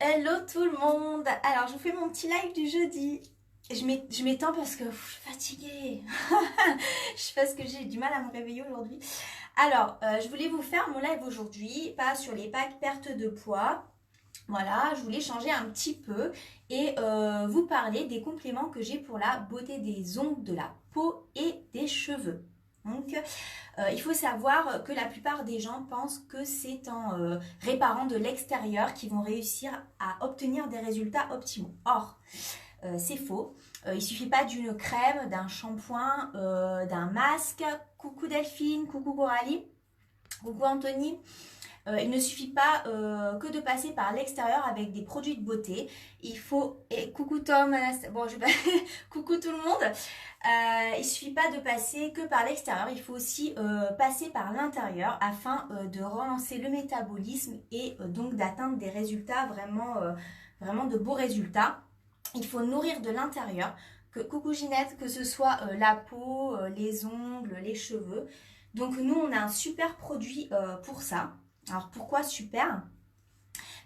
Hello tout le monde. Alors je vous fais mon petit live du jeudi. Je m'étends parce que je suis fatiguée. Je sais pas ce que j'ai du mal à me réveiller aujourd'hui. Alors je voulais vous faire mon live aujourd'hui, pas sur les packs perte de poids. Voilà, je voulais changer un petit peu et vous parler des compléments que j'ai pour la beauté des ongles, de la peau et des cheveux. Donc, il faut savoir que la plupart des gens pensent que c'est en réparant de l'extérieur qu'ils vont réussir à obtenir des résultats optimaux. Or, c'est faux. Il suffit pas d'une crème, d'un shampoing, d'un masque. Coucou Delphine, coucou Coralie, coucou Anthony. Il ne suffit pas que de passer par l'extérieur avec des produits de beauté. Il faut... Et coucou Tom, bon, coucou tout le monde. Il suffit pas de passer que par l'extérieur. Il faut aussi passer par l'intérieur afin de relancer le métabolisme et donc d'atteindre des résultats vraiment de beaux résultats. Il faut nourrir de l'intérieur. Coucou Ginette, que ce soit la peau, les ongles, les cheveux. Donc nous, on a un super produit pour ça. Alors pourquoi super?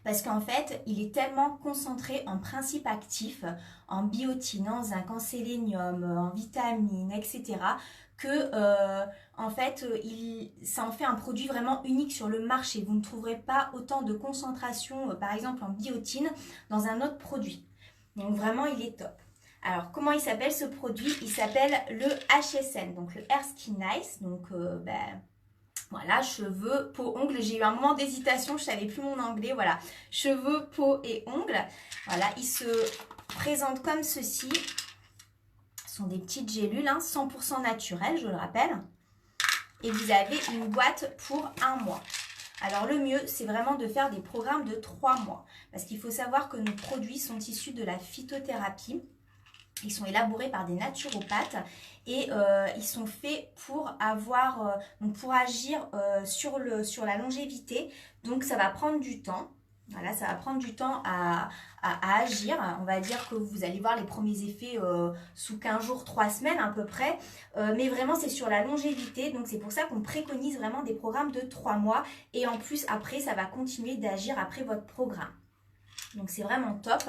Parce qu'en fait, il est tellement concentré en principes actifs, en biotine, en zinc, en sélénium, en vitamines, etc. que en fait, ça en fait un produit vraiment unique sur le marché. Vous ne trouverez pas autant de concentration, par exemple en biotine, dans un autre produit. Donc vraiment, il est top. Alors, comment il s'appelle ce produit? Il s'appelle le HSN, donc le Hair Skin Nice. Donc, voilà, cheveux, peau, ongles. J'ai eu un moment d'hésitation, je ne savais plus mon anglais. Voilà, cheveux, peau et ongles. Voilà, il se présente comme ceci. Ce sont des petites gélules, hein, 100% naturelles, je le rappelle. Et vous avez une boîte pour 1 mois. Alors le mieux, c'est vraiment de faire des programmes de 3 mois. Parce qu'il faut savoir que nos produits sont issus de la phytothérapie. Ils sont élaborés par des naturopathes et ils sont faits pour pour agir sur la longévité. Donc ça va prendre du temps. Voilà, ça va prendre du temps à agir. On va dire que vous allez voir les premiers effets sous 15 jours, 3 semaines à peu près. Mais vraiment, c'est sur la longévité. Donc c'est pour ça qu'on préconise vraiment des programmes de 3 mois. Et en plus, après, ça va continuer d'agir après votre programme. Donc c'est vraiment top.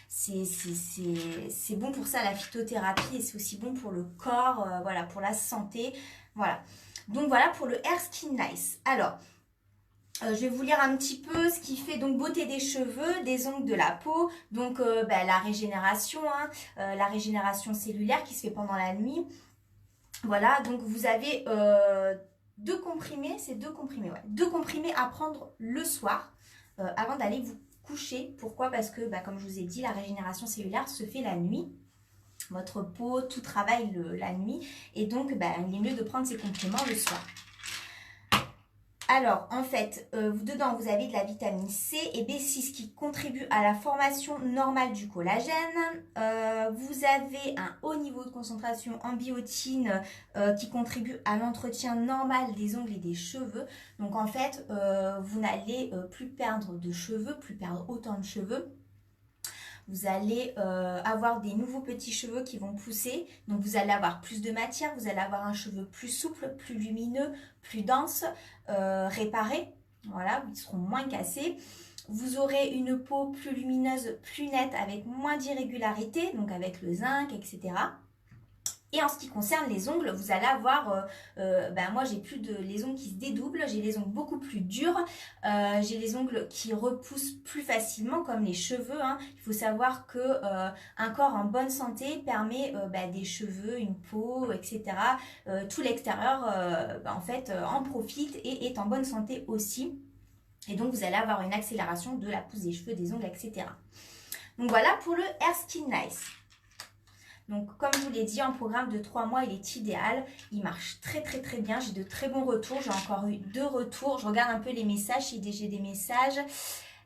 C'est bon pour ça la phytothérapie et c'est aussi bon pour le corps, voilà, pour la santé. Voilà. Donc voilà pour le Hair Skin Nice. Alors, je vais vous lire un petit peu ce qui fait donc beauté des cheveux, des ongles, de la peau. Donc la régénération, la régénération cellulaire qui se fait pendant la nuit. Voilà, donc vous avez 2 comprimés, c'est 2 comprimés, ouais. 2 comprimés à prendre le soir avant d'aller vous coucher. Pourquoi? Parce que, comme je vous ai dit, la régénération cellulaire se fait la nuit. Votre peau, tout travaille la nuit. Et donc, il est mieux de prendre ces compléments le soir. Alors, en fait, dedans, vous avez de la vitamine C et B6 qui contribuent à la formation normale du collagène. Vous avez un haut niveau de concentration en biotine qui contribue à l'entretien normal des ongles et des cheveux. Donc, en fait, vous n'allez plus perdre de cheveux, plus perdre autant de cheveux. Vous allez avoir des nouveaux petits cheveux qui vont pousser. Donc, vous allez avoir plus de matière. Vous allez avoir un cheveu plus souple, plus lumineux, plus dense, réparé. Voilà, ils seront moins cassés. Vous aurez une peau plus lumineuse, plus nette, avec moins d'irrégularité, donc avec le zinc, etc. Et en ce qui concerne les ongles, vous allez avoir, moi j'ai plus de les ongles qui se dédoublent, j'ai les ongles beaucoup plus durs, j'ai les ongles qui repoussent plus facilement comme les cheveux. Il faut savoir que un corps en bonne santé permet des cheveux, une peau, etc. Tout l'extérieur en profite et est en bonne santé aussi. Et donc vous allez avoir une accélération de la pousse des cheveux, des ongles, etc. Donc voilà pour le Hair Skin Nice. Donc, comme je vous l'ai dit, en programme de 3 mois, il est idéal. Il marche très, très, très bien. J'ai de très bons retours. J'ai encore eu 2 retours. Je regarde un peu les messages si j'ai des messages.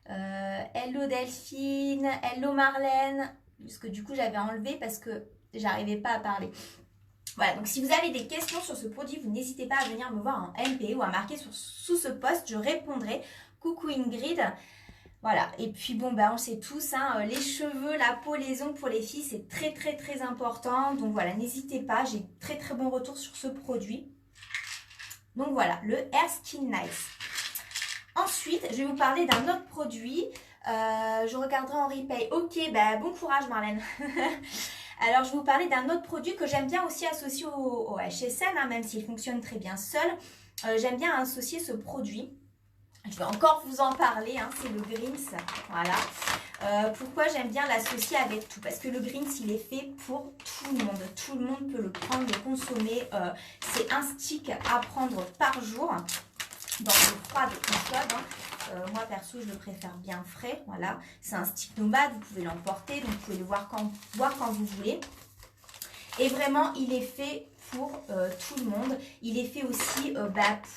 Hello Delphine. Hello Marlène. Parce que du coup, j'avais enlevé parce que j'arrivais pas à parler. Voilà, donc si vous avez des questions sur ce produit, vous n'hésitez pas à venir me voir en MP ou à marquer sous ce post. Je répondrai. Coucou Ingrid. Voilà, et puis on sait tous, les cheveux, la peau, les ongles pour les filles, c'est très très très important. Donc voilà, n'hésitez pas, j'ai très très bon retour sur ce produit. Donc voilà, le Hair Skin Nice. Ensuite, je vais vous parler d'un autre produit Je regarderai en replay. Ok, bah bon courage Marlène. Alors je vais vous parler d'un autre produit que j'aime bien aussi associer au HSN, hein, même s'il fonctionne très bien seul. J'aime bien associer ce produit. Je vais encore vous en parler, hein, c'est le Greens. Voilà. Pourquoi j'aime bien l'associer avec tout? Parce que le Greens, il est fait pour tout le monde. Tout le monde peut le prendre, le consommer. C'est un stick à prendre par jour dans l'eau froide ou chaude. Hein. Moi, perso, je le préfère bien frais. Voilà. C'est un stick nomade, vous pouvez l'emporter. Donc, vous pouvez le boire quand vous voulez. Et vraiment, il est fait pour tout le monde. Il est fait aussi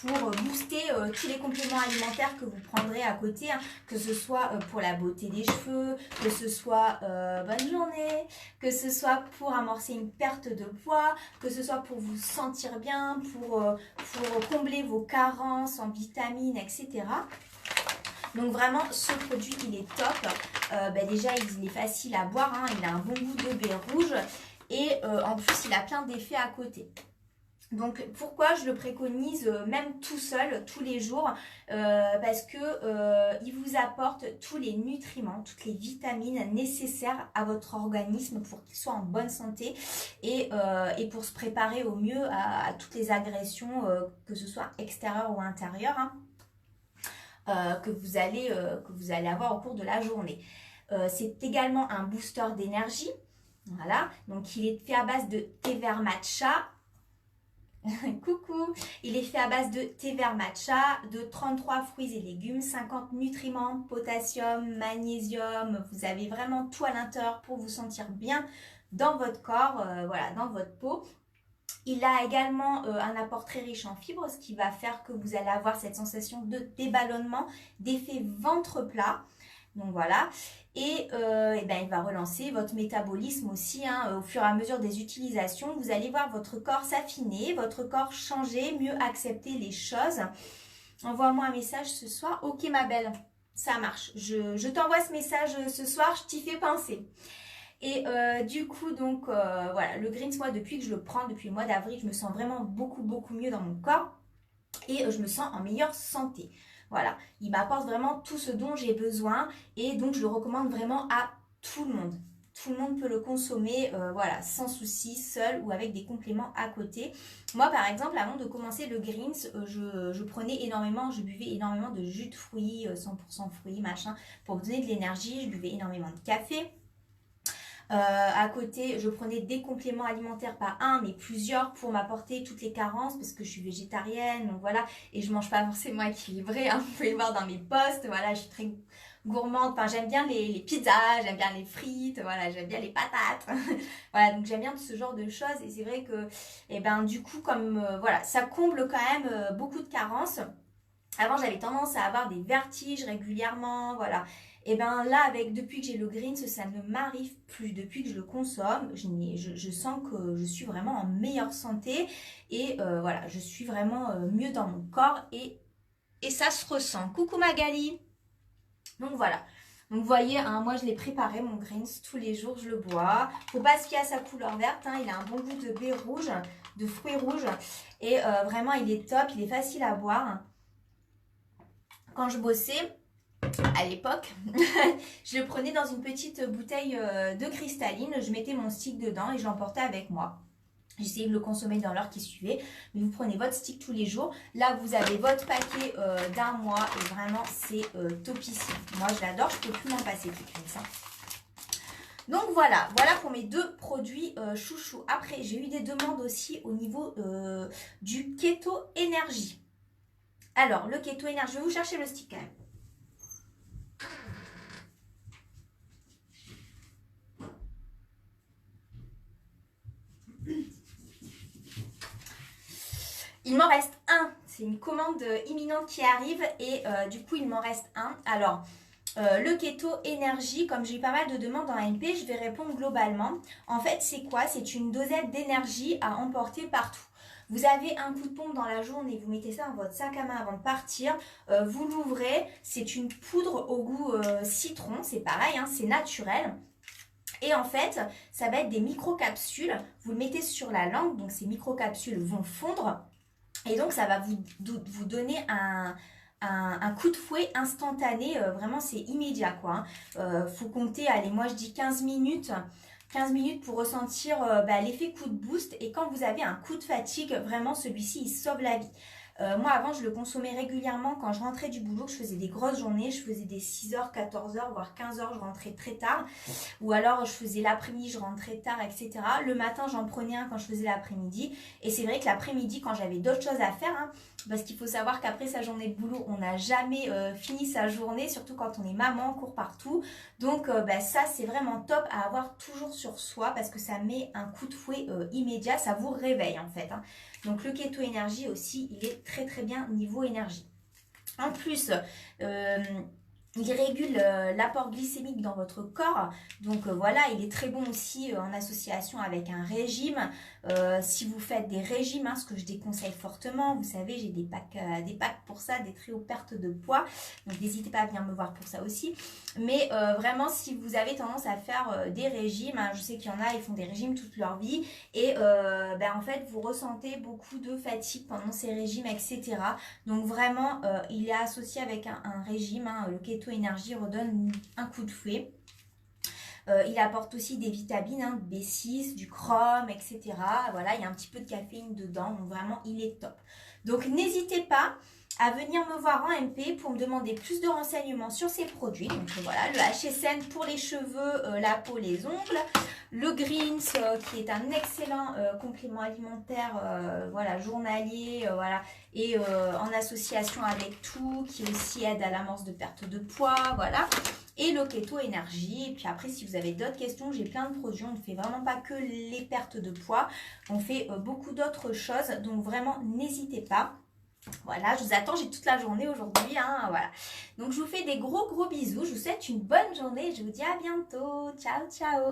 pour booster tous les compléments alimentaires que vous prendrez à côté, hein, que ce soit pour la beauté des cheveux, que ce soit bonne journée, que ce soit pour amorcer une perte de poids, que ce soit pour vous sentir bien, pour combler vos carences en vitamines, etc. Donc vraiment, ce produit, il est top. Déjà, il est facile à boire, hein, il a un bon goût de baie rouge. Et en plus, il a plein d'effets à côté. Donc, pourquoi je le préconise même tout seul, tous les jours? Parce que il vous apporte tous les nutriments, toutes les vitamines nécessaires à votre organisme pour qu'il soit en bonne santé et pour se préparer au mieux à toutes les agressions, que ce soit extérieures ou intérieures, hein, que vous allez avoir au cours de la journée. C'est également un booster d'énergie. Voilà, donc il est fait à base de thé vert matcha. Coucou. Il est fait à base de thé vert matcha, de 33 fruits et légumes, 50 nutriments, potassium, magnésium. Vous avez vraiment tout à l'intérieur pour vous sentir bien dans votre corps, voilà, dans votre peau. Il a également un apport très riche en fibres, ce qui va faire que vous allez avoir cette sensation de déballonnement, d'effet ventre plat. Donc voilà, et il va relancer votre métabolisme aussi, hein, au fur et à mesure des utilisations. Vous allez voir votre corps s'affiner, votre corps changer, mieux accepter les choses. Envoie-moi un message ce soir. Ok ma belle, ça marche. Je t'envoie ce message ce soir, je t'y fais penser. Et du coup, donc, voilà, le Greens, moi, depuis que je le prends, depuis le mois d'avril, je me sens vraiment beaucoup mieux dans mon corps. Et je me sens en meilleure santé. Voilà, il m'apporte vraiment tout ce dont j'ai besoin et donc je le recommande vraiment à tout le monde. Tout le monde peut le consommer, voilà, sans souci, seul ou avec des compléments à côté. Moi, par exemple, avant de commencer le Greens, je prenais énormément, je buvais énormément de jus de fruits, 100% fruits, machin, pour me donner de l'énergie. Je buvais énormément de café. À côté, je prenais des compléments alimentaires, pas un, mais plusieurs pour m'apporter toutes les carences parce que je suis végétarienne, donc voilà, et je mange pas forcément équilibré, hein, vous pouvez le voir dans mes posts, voilà, je suis très gourmande, enfin j'aime bien les pizzas, j'aime bien les frites, voilà, j'aime bien les patates, voilà, donc j'aime bien ce genre de choses et c'est vrai que, du coup, comme, voilà, ça comble quand même beaucoup de carences. Avant, j'avais tendance à avoir des vertiges régulièrement, voilà. Et bien là, depuis que j'ai le Greens, ça ne m'arrive plus. Depuis que je le consomme, je sens que je suis vraiment en meilleure santé. Et voilà, je suis vraiment mieux dans mon corps et ça se ressent. Coucou Magali. Donc voilà. Donc vous voyez, hein, moi je l'ai préparé, mon Greens, tous les jours je le bois. Faut pas se fier à sa couleur verte, hein, il a un bon goût de baie rouge, de fruits rouges. Et vraiment, il est top, il est facile à boire. Quand je bossais, à l'époque, je le prenais dans une petite bouteille de cristalline, je mettais mon stick dedans et je l'emportais avec moi. J'essayais de le consommer dans l'heure qui suivait, mais vous prenez votre stick tous les jours. Là, vous avez votre paquet d'un mois et vraiment, c'est topissime. Moi, je l'adore, je ne peux plus m'en passer comme ça. Donc voilà pour mes deux produits chouchou. Après, j'ai eu des demandes aussi au niveau du Keto Énergie. Alors, le Keto Énergie, je vais vous chercher le stick quand même. Il m'en reste un. C'est une commande imminente qui arrive et du coup, il m'en reste un. Alors, le Keto Énergie, comme j'ai eu pas mal de demandes dans MP, je vais répondre globalement. En fait, c'est quoi? C'est une dosette d'énergie à emporter partout. Vous avez un coup de pompe dans la journée, vous mettez ça dans votre sac à main avant de partir, vous l'ouvrez, c'est une poudre au goût citron, c'est pareil, hein, c'est naturel. Et en fait, ça va être des micro-capsules, vous le mettez sur la langue, donc ces micro-capsules vont fondre. Et donc, ça va vous donner un coup de fouet instantané, vraiment c'est immédiat quoi. Faut compter, allez moi je dis 15 minutes. 15 minutes pour ressentir l'effet coup de boost et quand vous avez un coup de fatigue, vraiment celui-ci il sauve la vie. Moi avant je le consommais régulièrement quand je rentrais du boulot, je faisais des grosses journées, je faisais des 6h, 14h, voire 15h, je rentrais très tard. Ou alors je faisais l'après-midi, je rentrais tard, etc. Le matin j'en prenais un quand je faisais l'après-midi. Et c'est vrai que l'après-midi quand j'avais d'autres choses à faire, hein, parce qu'il faut savoir qu'après sa journée de boulot, on n'a jamais fini sa journée, surtout quand on est maman, on court partout. Donc ça c'est vraiment top à avoir toujours sur soi parce que ça met un coup de fouet immédiat, ça vous réveille en fait. Hein. Donc le Keto Énergie aussi, il est très très bien niveau énergie. En plus, il régule l'apport glycémique dans votre corps. Donc voilà, il est très bon aussi en association avec un régime. Si vous faites des régimes, hein, ce que je déconseille fortement, vous savez, j'ai des packs pour ça, des trios perte de poids. Donc n'hésitez pas à venir me voir pour ça aussi. Mais vraiment, si vous avez tendance à faire des régimes, hein, je sais qu'il y en a, ils font des régimes toute leur vie. Et en fait, vous ressentez beaucoup de fatigue pendant ces régimes, etc. Donc vraiment, il est associé avec un régime, hein, le Keto Énergie redonne un coup de fouet. Il apporte aussi des vitamines, hein, B6, du chrome, etc. Voilà, il y a un petit peu de caféine dedans, donc vraiment, il est top. Donc n'hésitez pas à venir me voir en MP pour me demander plus de renseignements sur ces produits. Donc voilà, le HSN pour les cheveux, la peau, les ongles. Le Greens qui est un excellent complément alimentaire voilà, journalier voilà, et en association avec tout, qui aussi aide à l'amorce de perte de poids. Voilà. Et le Keto Énergie. Et puis après, si vous avez d'autres questions, j'ai plein de produits. On ne fait vraiment pas que les pertes de poids. On fait beaucoup d'autres choses. Donc vraiment, n'hésitez pas. Voilà, je vous attends, j'ai toute la journée aujourd'hui, hein, voilà. Donc je vous fais des gros bisous, je vous souhaite une bonne journée et je vous dis à bientôt. Ciao, ciao.